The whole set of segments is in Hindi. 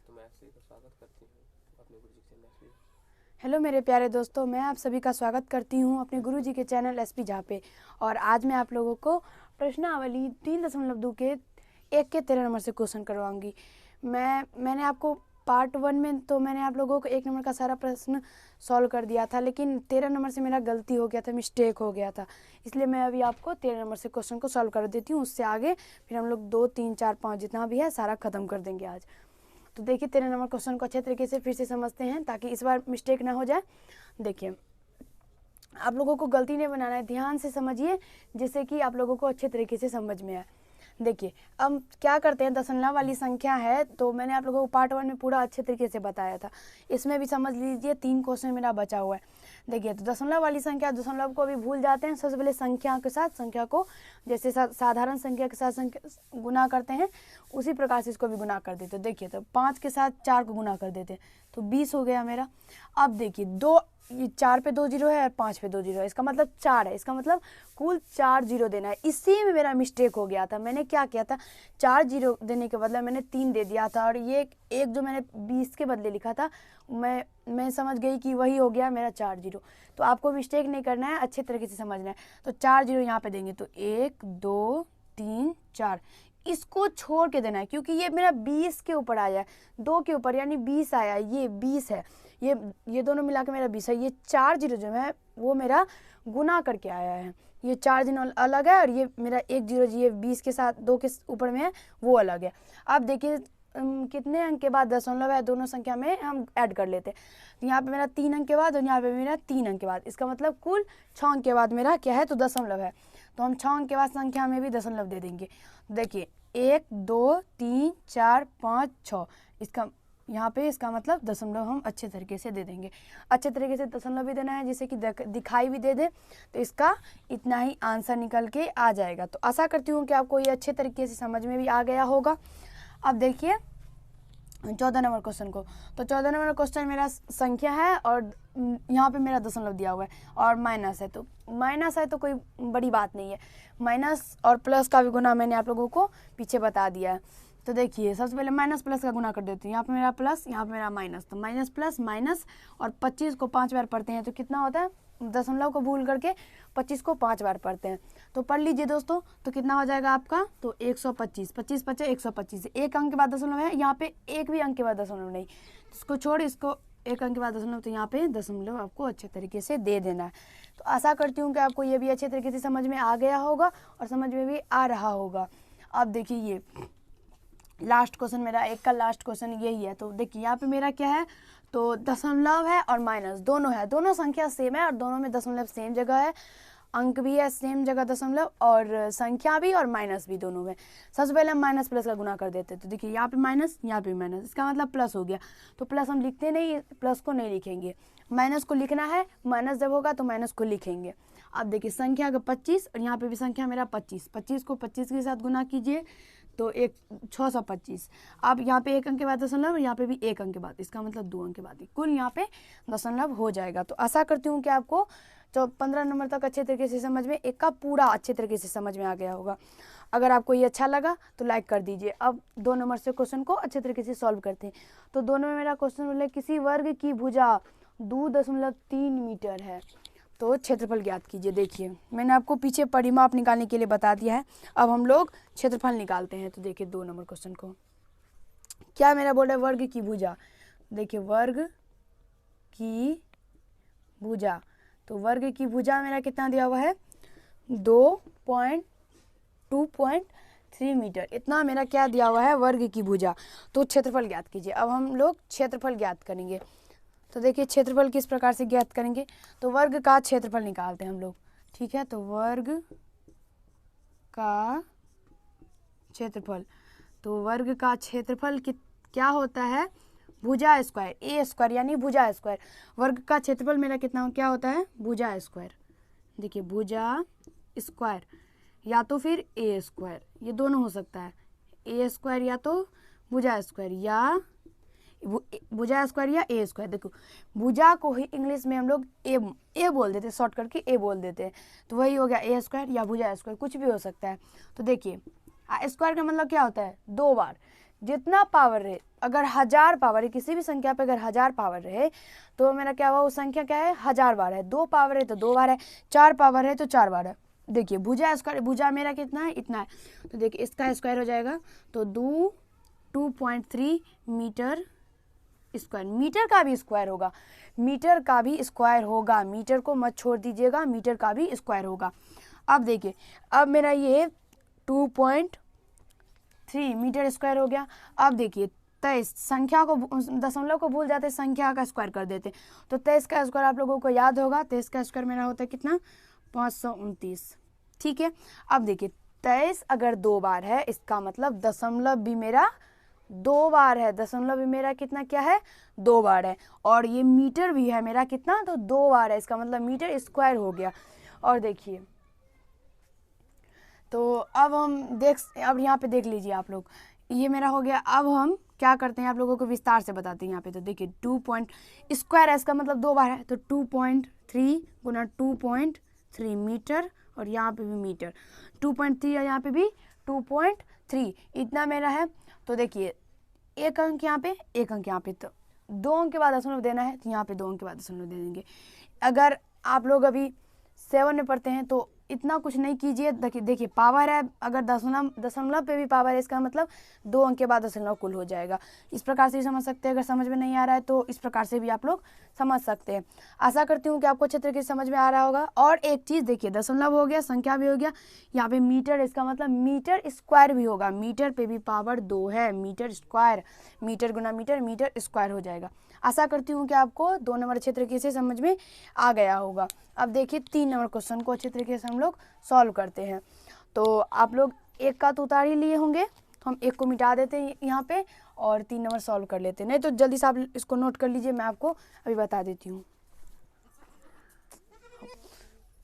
दोस्तों, मैं एसपी का स्वागत करती हूँ अपने गुरु जी के चैनल एसपी। हेलो मेरे प्यारे दोस्तों, मैं आप सभी का स्वागत करती हूँ अपने गुरु जी के चैनल एसपी जहाँ पे। और आज मैं आप लोगों को प्रश्नावली 3.2 के 1 के 13 नंबर से क्वेश्चन करवाऊंगी। मैंने आपको पार्ट 1 में तो मैंने आप लोगों को 1 नंबर का सारा प्रश्न सॉल्व कर दिया था, लेकिन 13 नंबर से मेरा गलती हो गया था, मिस्टेक हो गया था। इसलिए मैं अभी आपको 13 नंबर से क्वेश्चन को सॉल्व कर देती हूँ। उससे आगे फिर हम लोग 2, 3, 4, 5 जितना भी है सारा खत्म कर देंगे आज। तो देखिए 13 नंबर क्वेश्चन को अच्छे तरीके से फिर से समझते हैं ताकि इस बार मिस्टेक ना हो जाए। देखिए, आप लोगों को गलती नहीं बनाना है, ध्यान से समझिए जिससे कि आप लोगों को अच्छे तरीके से समझ में आए। देखिए, अब क्या करते हैं, दशमलव वाली संख्या है तो मैंने आप लोगों को पार्ट 1 में पूरा अच्छे तरीके से बताया था। इसमें भी समझ लीजिए 3 क्वेश्चन मेरा बचा हुआ है। देखिए, तो दशमलव वाली संख्या, दशमलव को अभी भूल जाते हैं। सबसे पहले संख्या के साथ संख्या को जैसे साधारण संख्या के साथ संख्या गुना करते हैं, उसी प्रकार से इसको भी गुना कर देते। देखिए, तो 5 के साथ 4 को गुना कर देते तो 20 हो गया मेरा। अब देखिए, ये 4 पे 2 जीरो है और 5 पे 2 जीरो है, इसका मतलब 4 है। इसका मतलब कुल 4 जीरो देना है। इसी में मेरा मिस्टेक हो गया था। मैंने क्या किया था, 4 जीरो देने के बदले मैंने 3 दे दिया था, और ये एक जो मैंने 20 के बदले लिखा था, मैं समझ गई कि वही हो गया मेरा 4 जीरो। तो आपको मिस्टेक नहीं करना है, अच्छे तरीके से समझना है। तो 4 जीरो यहाँ पे देंगे तो 1, 2, 3, 4, इसको छोड़ के देना है क्योंकि ये मेरा 20 के ऊपर आया है, 2 के ऊपर यानी 20 आया, ये 20 है, ये दोनों मिला के मेरा 20 है। ये 4 जीरो जो है वो मेरा गुना करके आया है। ये 4 जीरो अलग है और ये मेरा 1 जीरो ये 20 के साथ 2 के ऊपर में है, वो अलग है। अब देखिए कितने अंक के बाद दशमलव है, दोनों संख्या में हम ऐड कर लेते हैं। तो यहाँ पे मेरा 3 अंक के बाद और यहाँ पे मेरा 3 अंक के बाद, इसका मतलब कुल 6 अंक के बाद मेरा क्या है, तो दशमलव है। तो हम 6 अंक के बाद संख्या में भी दशमलव दे देंगे। देखिए 1, 2, 3, 4, 5, 6, इसका यहाँ पे इसका मतलब दशमलव हम अच्छे तरीके से दे देंगे। अच्छे तरीके से दशमलव भी देना है जिससे कि दिखाई भी दे दे, तो इसका इतना ही आंसर निकल के आ जाएगा। तो आशा करती हूँ कि आपको ये अच्छे तरीके से समझ में भी आ गया होगा। अब देखिए 14 नंबर क्वेश्चन को। तो 14 नंबर क्वेश्चन मेरा संख्या है और यहाँ पे मेरा दशमलव दिया हुआ है और माइनस है। तो माइनस है तो कोई बड़ी बात नहीं है, माइनस और प्लस का भी गुना मैंने आप लोगों को पीछे बता दिया है। तो देखिए सबसे पहले माइनस प्लस का गुना कर देती हूँ। यहाँ पे मेरा प्लस, यहाँ पे मेरा माइनस, तो माइनस प्लस माइनस, और 25 को 5 बार पढ़ते हैं तो कितना होता है, दशमलव को भूल करके 25 को 5 बार पढ़ते हैं। तो पढ़ लीजिए दोस्तों, तो कितना हो जाएगा आपका, तो 125, 25 पचे 125, एक अंक के बाद दशमलव है, यहाँ पे एक भी अंक के बाद दशमलव नहीं, इसको छोड़, इसको एक अंक के बाद दशमलव, तो यहाँ पे दशमलव आपको अच्छे तरीके से दे देना है। तो आशा करती हूँ कि आपको ये भी अच्छे तरीके से समझ में आ गया होगा और समझ में भी आ रहा होगा। अब देखिए ये लास्ट क्वेश्चन, मेरा एक का लास्ट क्वेश्चन यही है। तो देखिए यहाँ पे मेरा क्या है, तो दशमलव है और माइनस दोनों है, दोनों संख्या सेम है और दोनों में दशमलव सेम जगह है, अंक भी है सेम जगह दशमलव, और संख्या भी और माइनस भी दोनों में। सबसे पहले हम माइनस प्लस का गुना कर देते हैं। तो देखिए यहाँ पे माइनस, यहाँ पे माइनस, इसका मतलब प्लस हो गया। तो प्लस हम लिखते नहीं, प्लस को नहीं लिखेंगे, माइनस को लिखना है, माइनस जब होगा तो माइनस को लिखेंगे। अब देखिए संख्या का 25 और यहाँ पे भी संख्या मेरा 25, 25 को 25 के साथ गुना कीजिए तो 625। अब यहाँ पे एक अंक के बाद दशमलव, यहाँ पे भी एक अंक के बाद, इसका मतलब 2 अंक के बाद, कुल यहाँ पे दशमलव हो जाएगा। तो आशा करती हूँ कि आपको जो 15 नंबर तक अच्छे तरीके से समझ में, एक का पूरा अच्छे तरीके से समझ में आ गया होगा। अगर आपको ये अच्छा लगा तो लाइक कर दीजिए। अब 2 नंबर से क्वेश्चन को अच्छे तरीके से सॉल्व करते हैं। तो दोनों में मेरा क्वेश्चन बोले किसी वर्ग की भुजा 2.3 मीटर है तो क्षेत्रफल ज्ञात कीजिए। देखिए मैंने आपको पीछे परिमाप निकालने के लिए बता दिया है, अब हम लोग क्षेत्रफल निकालते हैं। तो देखिए 2 नंबर क्वेश्चन को क्या मेरा बोल रहा है, वर्ग की भुजा। देखिए वर्ग की भुजा, तो वर्ग की भुजा मेरा कितना दिया हुआ है, 2.3 मीटर, इतना मेरा क्या दिया हुआ है, वर्ग की भुजा। तो क्षेत्रफल ज्ञात कीजिए। अब हम लोग क्षेत्रफल ज्ञात करेंगे। तो देखिए क्षेत्रफल किस प्रकार से ज्ञात करेंगे, तो वर्ग का क्षेत्रफल निकालते हैं हम लोग, ठीक है। तो वर्ग का क्षेत्रफल, तो वर्ग का क्षेत्रफल क्या होता है, भुजा स्क्वायर, ए स्क्वायर यानी भुजा स्क्वायर। वर्ग का क्षेत्रफल मेरा कितना क्या होता है, भुजा स्क्वायर। देखिए भुजा स्क्वायर या तो फिर ए स्क्वायर, ये दोनों हो सकता है, ए स्क्वायर या तो भुजा स्क्वायर, या भुजा स्क्वायर या ए स्क्वायर। देखो भुजा को ही इंग्लिश में हम लोग ए बोल देते हैं, शॉर्ट करके ए बोल देते हैं, तो वही हो गया ए स्क्वायर या भुजा स्क्वायर, कुछ भी हो सकता है। तो देखिए स्क्वायर का मतलब क्या होता है, 2 बार, जितना पावर रहे, अगर 1000 पावर है किसी भी संख्या पे, अगर 1000 पावर रहे तो मेरा क्या हुआ, वो संख्या क्या है 1000 बार है। 2 पावर है तो 2 बार है, 4 पावर है तो 4 बार है। देखिए भुजा स्क्वायर, भुजा मेरा कितना है, इतना है, तो देखिए इसका स्क्वायर हो जाएगा तो 2.3 मीटर स्क्वायर। मीटर का भी स्क्वायर होगा, मीटर का भी स्क्वायर होगा, मीटर को मत छोड़ दीजिएगा, मीटर का भी स्क्वायर होगा। अब देखिए, अब मेरा ये 2.3 मीटर स्क्वायर हो गया। अब देखिए 23, संख्या को दशमलव को भूल जाते, संख्या का स्क्वायर कर देते, तो 23 का स्क्वायर आप लोगों को याद होगा, 23 का स्क्वायर मेरा होता है कितना, 529। ठीक है, अब देखिए 23 अगर 2 बार है, इसका मतलब दशमलव भी मेरा 2 बार है, दशमलव भी मेरा कितना क्या है, 2 बार है, और ये मीटर भी है मेरा कितना, तो 2 बार है, इसका मतलब मीटर स्क्वायर हो गया। और देखिए तो अब अब यहाँ पे देख लीजिए आप लोग, ये मेरा हो गया। अब हम क्या करते हैं, आप लोगों को विस्तार से बताते हैं यहाँ पे। तो देखिए 2 पॉइंट स्क्वायर है, इसका मतलब 2 बार है, तो 2.3 गुना 2.3 मीटर, और यहाँ पे भी मीटर 2.3 है, यहाँ पे भी 2.3, इतना मेरा है। तो देखिए एक अंक यहाँ पे, एक अंक यहाँ पे, तो 2 अंक के बाद दशमलव देना है, तो यहाँ पे 2 अंक के बाद दशमलव दे देंगे। अगर आप लोग अभी 7 में पढ़ते हैं तो इतना कुछ नहीं कीजिए। देखिए पावर है, अगर दशमलव पे भी पावर है, इसका मतलब 2 अंक के बाद दशमलव कुल हो जाएगा। इस प्रकार से भी समझ सकते हैं, अगर समझ में नहीं आ रहा है तो इस प्रकार से भी आप लोग समझ सकते हैं। आशा करती हूँ कि आपको अच्छे तरीके से समझ में आ रहा होगा। और एक चीज़ देखिए, दशमलव हो गया, संख्या भी हो गया, यहाँ पे मीटर, इसका मतलब मीटर स्क्वायर भी होगा, मीटर पे भी पावर 2 है, मीटर स्क्वायर, मीटर गुना मीटर, मीटर स्क्वायर हो जाएगा। आशा करती हूँ कि आपको 2 नंबर अच्छे तरीके से समझ में आ गया होगा। अब देखिए 3 नंबर क्वेश्चन को अच्छे तरीके से हम लोग सॉल्व करते हैं। तो आप लोग एक का तो उतार ही लिए होंगे, तो हम एक को मिटा देते हैं यहाँ पे, और 3 नंबर सॉल्व कर लेते हैं। नहीं तो जल्दी से आप इसको नोट कर लीजिए, मैं आपको अभी बता देती हूँ।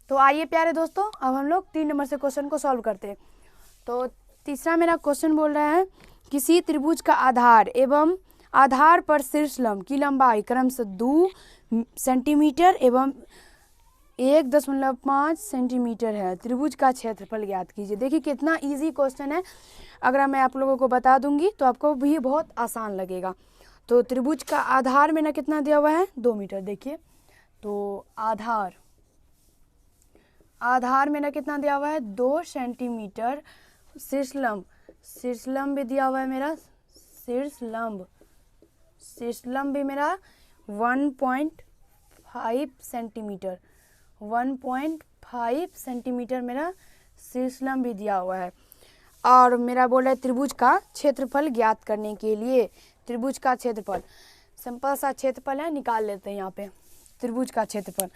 तो आइए प्यारे दोस्तों, अब हम लोग 3 नंबर से क्वेश्चन को सॉल्व करते हैं। तो तीसरा मेरा क्वेश्चन बोल रहा है, किसी त्रिभुज का आधार एवं आधार पर शीर्ष लंब की लंबाई क्रमशः 2 सेंटीमीटर एवं 1.5 सेंटीमीटर है। त्रिभुज का क्षेत्रफल ज्ञात कीजिए। देखिए कितना इजी क्वेश्चन है, अगर मैं आप लोगों को बता दूंगी तो आपको भी बहुत आसान लगेगा। तो त्रिभुज का आधार में ना कितना दिया हुआ है, 2 मीटर। देखिए तो आधार में ना कितना दिया हुआ है, 2 सेंटीमीटर। शीर्षलंब भी दिया हुआ है मेरा, शीर्षलंब भी मेरा 1.5 सेंटीमीटर, 1.5 सेंटीमीटर मेरा शीर्षलंब भी दिया हुआ है। और मेरा बोल रहा है त्रिभुज का क्षेत्रफल ज्ञात करने के लिए, त्रिभुज का क्षेत्रफल सिंपल सा क्षेत्रफल है, निकाल लेते हैं यहाँ पे त्रिभुज का क्षेत्रफल।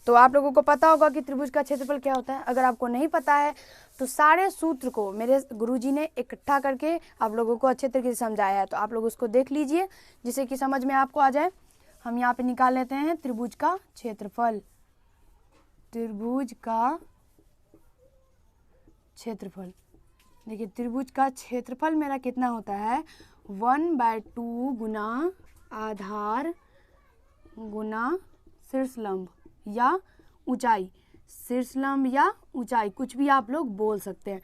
तो आप लोगों को पता होगा कि त्रिभुज का क्षेत्रफल क्या होता है। अगर आपको नहीं पता है तो सारे सूत्र को मेरे गुरुजी ने इकट्ठा करके आप लोगों को अच्छे तरीके से समझाया है, तो आप लोग उसको देख लीजिए जिससे कि समझ में आपको आ जाए। हम यहाँ पे निकाल लेते हैं त्रिभुज का क्षेत्रफल। त्रिभुज का क्षेत्रफल, देखिए त्रिभुज का क्षेत्रफल मेरा कितना होता है, 1/2 गुना आधार गुना शीर्षलंब या ऊंचाई, शीर्षलंब या ऊंचाई कुछ भी आप लोग बोल सकते हैं,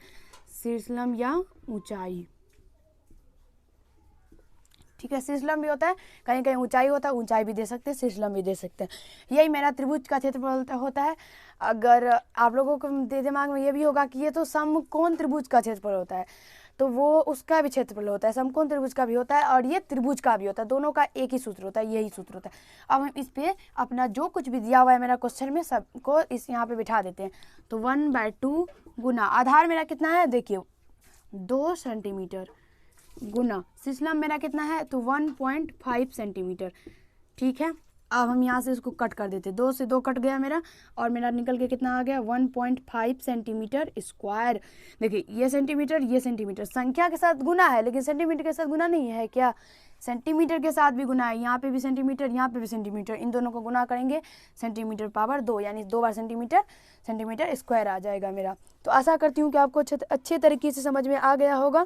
शीर्षलंब या ऊंचाई। ठीक है, शीर्षलंब भी होता है, कहीं कहीं ऊंचाई होता है, ऊंचाई भी दे सकते हैं, शीर्षलंब भी दे सकते हैं। यही मेरा त्रिभुज का क्षेत्रफल होता है। अगर आप लोगों को दिमाग में ये भी होगा कि ये तो समकोण त्रिभुज का क्षेत्रफल होता है, तो वो उसका भी क्षेत्रफल होता है, समकोण त्रिभुज का भी होता है और ये त्रिभुज का भी होता है, दोनों का एक ही सूत्र होता है, यही सूत्र होता है। अब हम इस पे अपना जो कुछ भी दिया हुआ है मेरा क्वेश्चन में सबको इस यहाँ पे बिठा देते हैं। तो 1/2 गुना आधार मेरा कितना है, देखिए 2 सेंटीमीटर गुना शीर्षलंब मेरा कितना है, तो 1.5 सेंटीमीटर। ठीक है, अब हम यहाँ से इसको कट कर देते, 2 से 2 कट गया मेरा, और मेरा निकल के कितना आ गया, 1.5 सेंटीमीटर स्क्वायर। देखिए ये सेंटीमीटर संख्या के साथ गुना है, लेकिन सेंटीमीटर के साथ गुना नहीं है क्या, सेंटीमीटर के साथ भी गुना है, यहाँ पे भी सेंटीमीटर, यहाँ पे भी सेंटीमीटर, इन दोनों को गुना करेंगे, सेंटीमीटर पावर 2, यानी 2 बार सेंटीमीटर स्क्वायर आ जाएगा मेरा। तो आशा करती हूँ कि आपको अच्छे तरीके से समझ में आ गया होगा।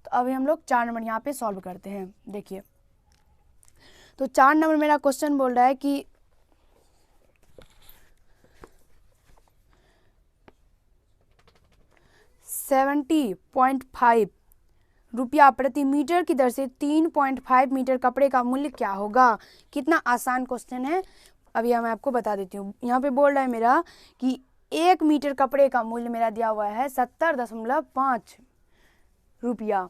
तो अभी हम लोग 4 नंबर यहाँ पे सॉल्व करते हैं। देखिए तो 4 नंबर मेरा क्वेश्चन बोल रहा है कि $70.5 रुपया प्रति मीटर की दर से 3.5 मीटर कपड़े का मूल्य क्या होगा। कितना आसान क्वेश्चन है, अभी मैं आपको बता देती हूँ। यहाँ पे बोल रहा है मेरा कि 1 मीटर कपड़े का मूल्य मेरा दिया हुआ है 70.5 रुपया,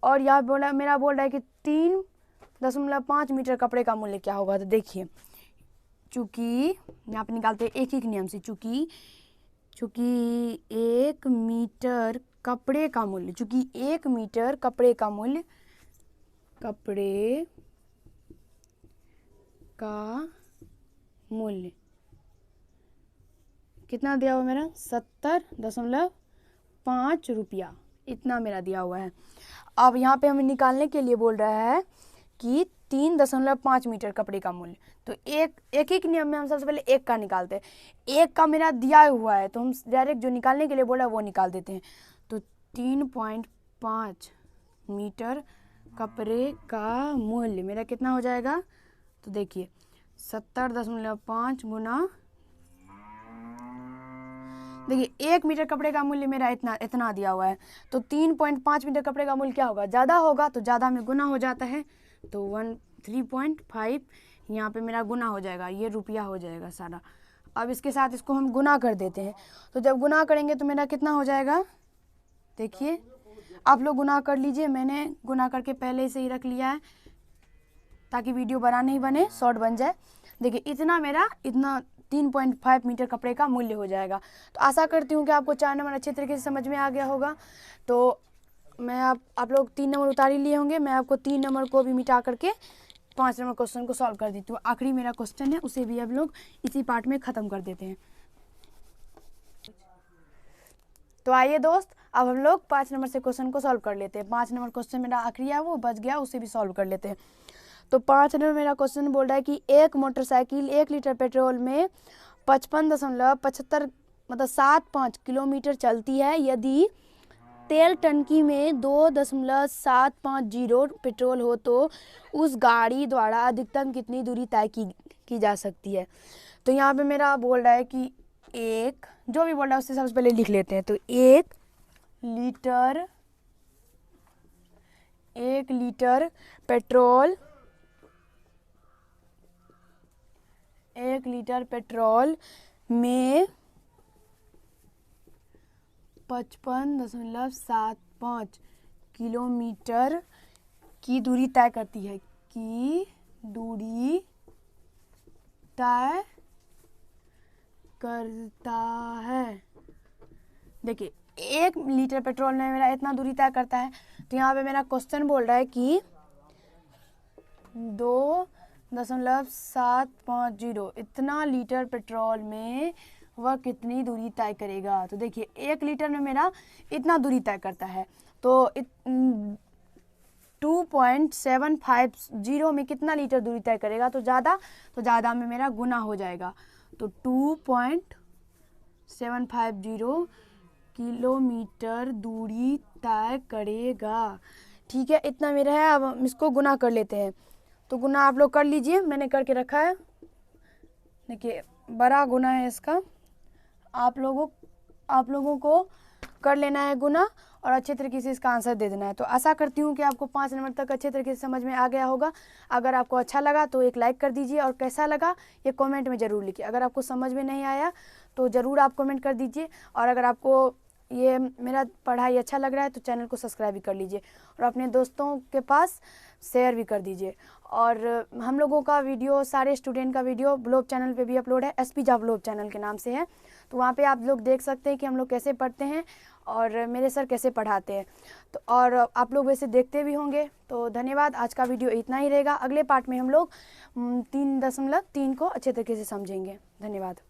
और यहाँ बोल रहा है कि 3.5 मीटर कपड़े का मूल्य क्या होगा। तो देखिए, चूँकि यहाँ पे निकालते हैं एक नियम से, चूँकि 1 मीटर कपड़े का मूल्य, चूँकि 1 मीटर कपड़े का मूल्य कितना दिया हुआ मेरा 70.5 रुपया, इतना मेरा दिया हुआ है। अब यहाँ पे हमें निकालने के लिए बोल रहा है कि 3.5 मीटर कपड़े का मूल्य। तो एक नियम में हम सबसे पहले एक का निकालते हैं। एक का मेरा दिया हुआ है तो हम डायरेक्ट जो निकालने के लिए बोला है वो निकाल देते हैं। तो 3.5 मीटर कपड़े का मूल्य मेरा कितना हो जाएगा। तो देखिए 70.5 गुना, देखिए 1 मीटर कपड़े का मूल्य मेरा इतना दिया हुआ है। तो 3.5 मीटर कपड़े का मूल्य क्या होगा, ज़्यादा होगा, तो ज़्यादा में गुना हो जाता है। तो 3.5 यहाँ पे मेरा गुना हो जाएगा, ये रुपया हो जाएगा सारा। अब इसके साथ इसको हम गुना कर देते हैं। तो जब गुना करेंगे तो मेरा कितना हो जाएगा, देखिए आप लोग गुना कर लीजिए। मैंने गुना करके पहले से ही रख लिया है ताकि वीडियो बड़ा नहीं बने, शॉर्ट बन जाए। देखिए इतना 3.5 मीटर कपड़े का मूल्य हो जाएगा। तो आशा करती हूँ कि आपको 4 नंबर अच्छे तरीके से समझ में आ गया होगा। तो मैं आप लोग 3 नंबर उतार ही लिए होंगे। मैं आपको 3 नंबर को भी मिटा करके 5 नंबर क्वेश्चन को सॉल्व कर देती हूँ। आखिरी मेरा क्वेश्चन है, उसे भी हम लोग इसी पार्ट में ख़त्म कर देते हैं। तो आइए दोस्त, अब हम लोग 5 नंबर से क्वेश्चन को सॉल्व कर लेते हैं। 5 नंबर क्वेश्चन मेरा आखिरी है, वो बच गया, उसे भी सॉल्व कर लेते हैं। तो 5 नंबर मेरा क्वेश्चन बोल रहा है कि एक मोटरसाइकिल 1 लीटर पेट्रोल में 55.75 मतलब 75 किलोमीटर चलती है। यदि तेल टंकी में 2.750 पेट्रोल हो तो उस गाड़ी द्वारा अधिकतम कितनी दूरी तय की जा सकती है। तो यहाँ पे मेरा बोल रहा है कि एक, जो भी बोल रहा है उससे सबसे पहले लिख लेते हैं। तो 1 लीटर पेट्रोल, 1 लीटर पेट्रोल में 55.75 किलोमीटर की दूरी तय करती है, की दूरी तय करता है। देखिए 1 लीटर पेट्रोल में मेरा इतना दूरी तय करता है। तो यहाँ पे मेरा क्वेश्चन बोल रहा है कि 2.750 इतना लीटर पेट्रोल में वह कितनी दूरी तय करेगा। तो देखिए 1 लीटर में मेरा इतना दूरी तय करता है। तो 2.750 में कितना लीटर दूरी तय करेगा, तो ज़्यादा में मेरा गुना हो जाएगा। तो 2.750 किलोमीटर दूरी तय करेगा। ठीक है, इतना मेरा है। अब हम इसको गुना कर लेते हैं। तो गुना आप लोग कर लीजिए, मैंने करके रखा है। देखिए बड़ा गुना है इसका, आप लोगों को कर लेना है गुना और अच्छे तरीके से इसका आंसर दे देना है। तो आशा करती हूँ कि आपको 5 नंबर तक अच्छे तरीके से समझ में आ गया होगा। अगर आपको अच्छा लगा तो एक लाइक कर दीजिए, और कैसा लगा ये कमेंट में ज़रूर लिखिए। अगर आपको समझ में नहीं आया तो ज़रूर आप कमेंट कर दीजिए, और अगर आपको ये मेरा पढ़ाई अच्छा लग रहा है तो चैनल को सब्सक्राइब भी कर लीजिए, और अपने दोस्तों के पास शेयर भी कर दीजिए। और हम लोगों का वीडियो, सारे स्टूडेंट का वीडियो ब्लॉग चैनल पे भी अपलोड है, एसपी झा ब्लॉग चैनल के नाम से है। तो वहाँ पे आप लोग देख सकते हैं कि हम लोग कैसे पढ़ते हैं और मेरे सर कैसे पढ़ाते हैं। तो और आप लोग वैसे देखते भी होंगे। तो धन्यवाद, आज का वीडियो इतना ही रहेगा। अगले पार्ट में हम लोग 3.3 को अच्छे तरीके से समझेंगे। धन्यवाद।